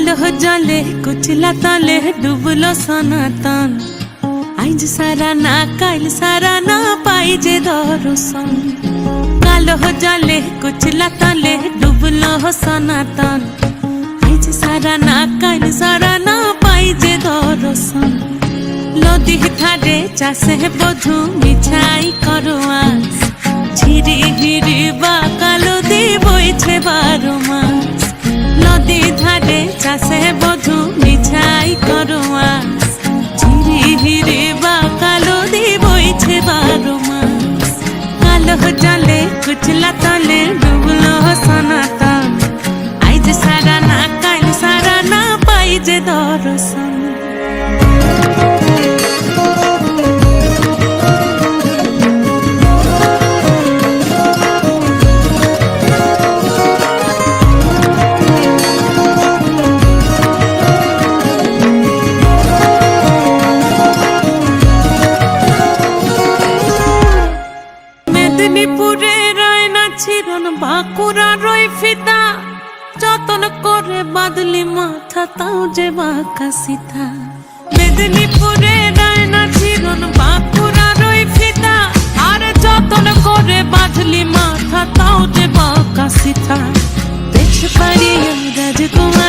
কালো জলে কুচলা তলে ডুবলো সনাতন আইজ সারা না কাল সারা না পাই যে দর্শন কালো জলে কুচলা তলে ডুবলো সনাতন আইজ সারা না কাল সারা না পাই যে দর্শন নদী ধারে চাষে বধু মিছাই করোয়া ঝিরি হিরি বা কালো দি বইছে 12 মাস নদী ধারে চাষে বধু মিছাই করোয়া ঝিরি হিরি বা কালো দি বইছে 12 মাস কালো জলে কুচলা তলে ডুবলো সনাতন আইজ সারা না কাল সারা না পাই যে দর্শন মেদিনীপুরে রয় না ছিরন বাঁকুড়া রই ফিতা যতন করে বাদলি মাথা তাও যে বাঁকা সিথা মেদিনীপুরে রয় না ছিরন বাঁকুড়া রই ফিতা আর যতন করে বাদলি মাথা তাও যে বাঁকা সিথা দেশ পাড়িয়া রাজকুমার